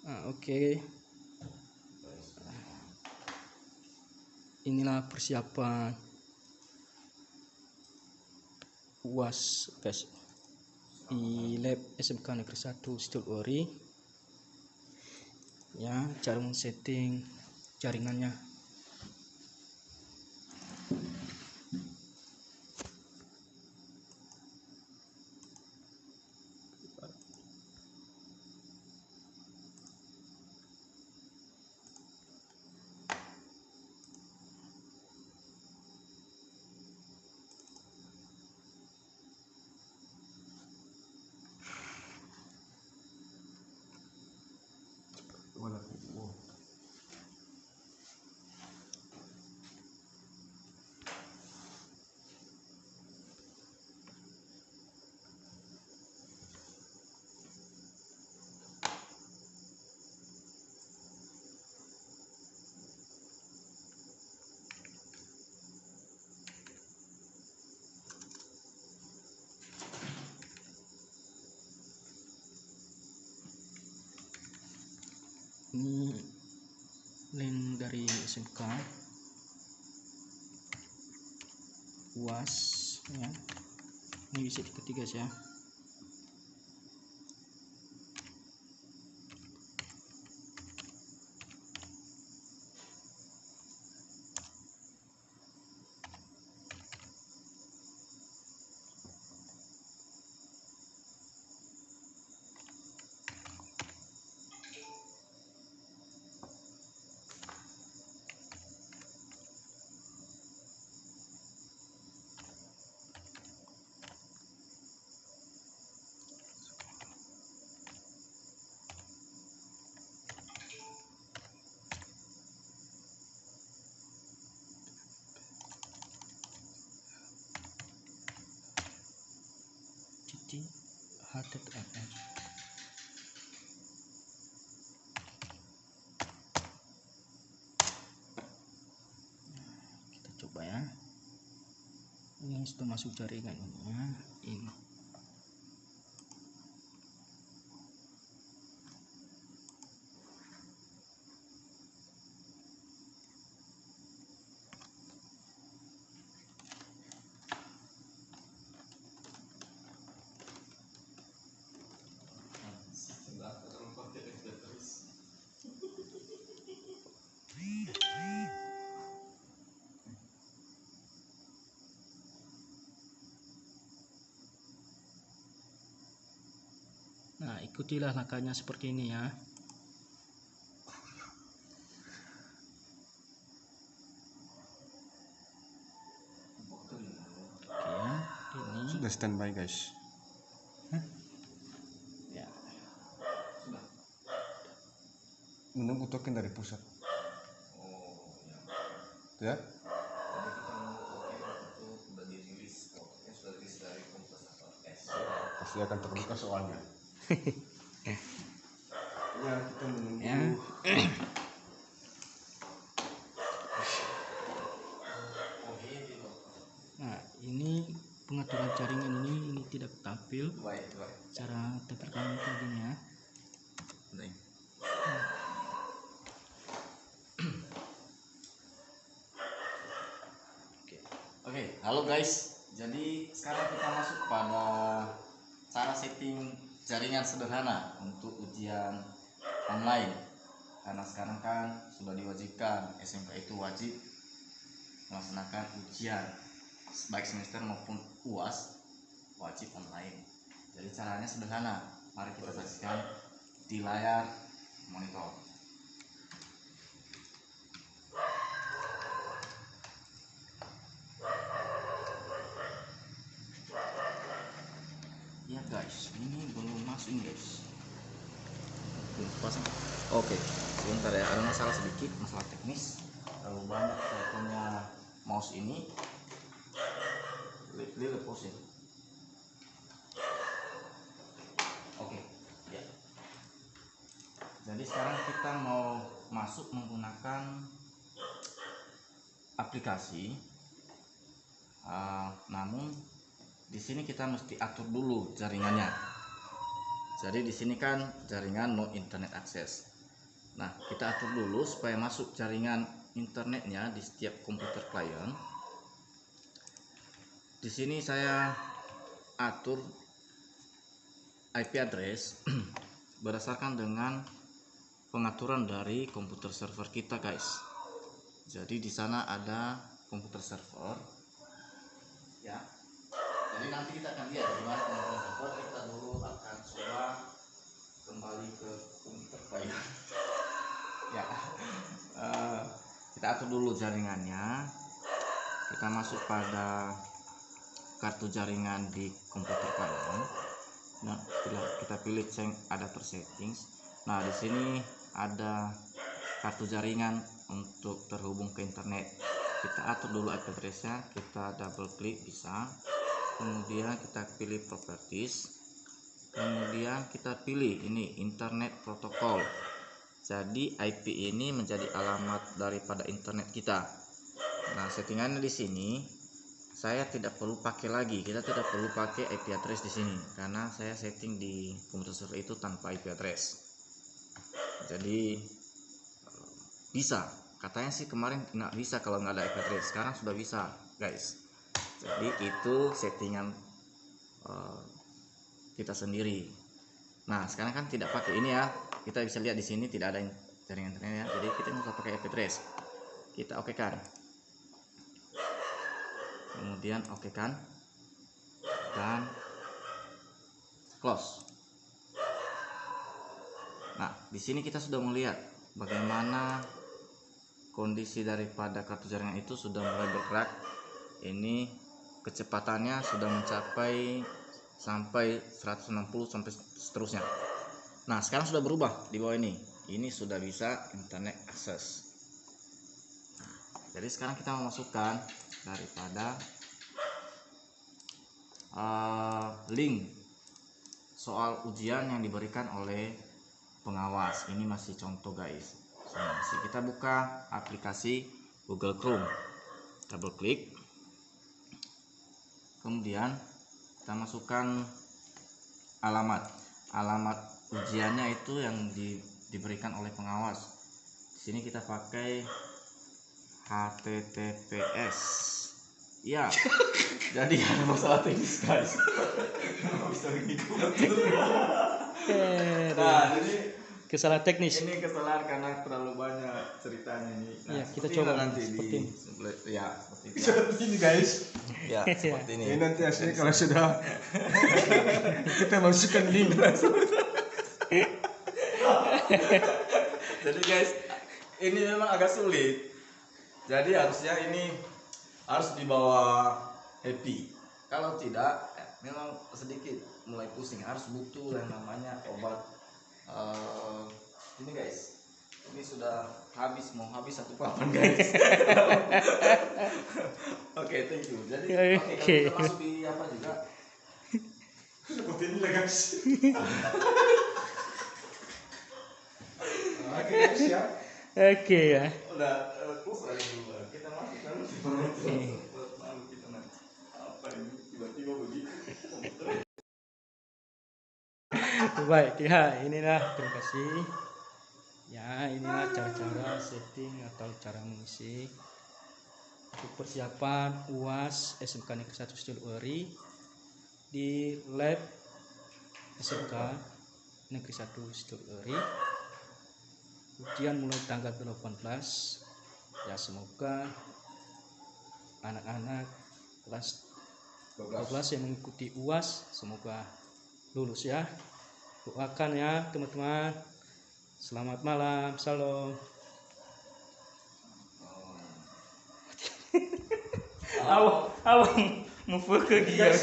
Oke. Inilah persiapan UAS guys di lab SMK Negeri 1 Situluri ya. Cara men-setting jaringannya. Ini link dari SMK UAS ya. Ini bisa diketik guys ya. HTML. Kita coba ya. Ini sudah masuk jaringan ini ya. Ini. Nah, ikutilah langkahnya seperti ini ya. Oke ya, ini sudah standby guys. ya. Menunggu token dari pusat. Ya. Pasti akan terbuka soalnya. Ya, kita menunggu. Ya. Nah, ini pengaturan jaringan ini tidak tampil. Cara tampilkan tadinya. Oke, halo guys. Jadi sekarang kita masuk pada cara setting jaringan sederhana untuk ujian online. Karena sekarang kan sudah diwajibkan, SMK itu wajib melaksanakan ujian baik semester maupun UAS wajib online. Jadi caranya sederhana. Mari kita saksikan di layar monitor. Ya guys, ini belum masuk guys. Belum pasang. Oke, sebentar ya, ada masalah sedikit, masalah teknis. Terlalu banyak saya punya mouse ini. Lepas ya. Oke, ya. Jadi sekarang kita mau masuk menggunakan aplikasi. Namun di sini kita mesti atur dulu jaringannya. Jadi di sini kan jaringan no internet access. Nah, kita atur dulu supaya masuk jaringan internetnya di setiap komputer klien. Di sini saya atur IP address berdasarkan dengan pengaturan dari komputer server kita, guys. Jadi di sana ada komputer server, ya. Jadi nanti kita akan lihat bagaimana komputer server. Kita dulu akan coba kembali ke komputer klien. Ya, kita atur dulu jaringannya. Kita masuk pada kartu jaringan di komputer klien. Nah, kita pilih change adapter settings. Nah, di sini ada kartu jaringan untuk terhubung ke internet. Kita atur dulu IP address-nya, kita double klik bisa. Kemudian kita pilih properties. Kemudian kita pilih ini internet protokol. Jadi IP ini menjadi alamat daripada internet kita. Nah, settingannya di sini saya tidak perlu pakai lagi, kita tidak perlu pakai IP address di sini karena saya setting di komputer server itu tanpa IP address. Jadi bisa, katanya sih kemarin nggak bisa kalau nggak ada IP address, sekarang sudah bisa, guys. Jadi itu settingan kita sendiri. Nah, sekarang kan tidak pakai ini ya, kita bisa lihat di sini tidak ada jaringan internet ya, jadi kita nggak usah pakai IP address. Kita oke kan. Kemudian oke kan, dan close. Nah, di sini kita sudah melihat bagaimana kondisi daripada kartu jaringan itu sudah mulai bergerak. Ini kecepatannya sudah mencapai sampai 160 sampai seterusnya. Nah, sekarang sudah berubah di bawah ini. Ini sudah bisa internet access. Jadi sekarang kita memasukkan daripada link soal ujian yang diberikan oleh pengawas. Ini masih contoh, guys. Kita buka aplikasi Google Chrome, double klik, kemudian kita masukkan alamat ujiannya itu yang diberikan oleh pengawas. Di sini kita pakai HTTPS. Ya, jadi ada masalah teknis, guys. Bisa begitu. Nah, jadi kesalahan teknis. ini kesalahan karena terlalu banyak ceritanya ini. Nah, Ya, kita coba nanti seperti ini. seperti itu. Seperti ini, guys. Ya, seperti ini. Ini nanti aslinya kalau sudah kita masukkan link. Jadi guys, ini memang agak sulit. Jadi harusnya ini harus dibawa happy. Kalau tidak, memang sedikit mulai pusing. Harus butuh yang namanya obat. Ini guys, ini sudah mau habis satu papan, guys. Oke, thank you. Jadi kalau kita masuk di apa juga. Seperti ini lah, guys. Oke, guys ya. Oke ya. Udah close aja dulu. Kita masuk lalu malu kita nanti. Apa ini tiba-tiba begitu. Baik ya, inilah, terima kasih ya, inilah cara-cara setting atau cara mengisi untuk persiapan UAS SMK Negeri 1 Situl Eri di lab SMK Negeri 1 Situl Eri. Ujian mulai tanggal 18 ya, semoga anak-anak kelas 12 yang mengikuti UAS semoga lulus ya. Doakan ya teman-teman. Selamat malam, salam. Awang mau ke dia.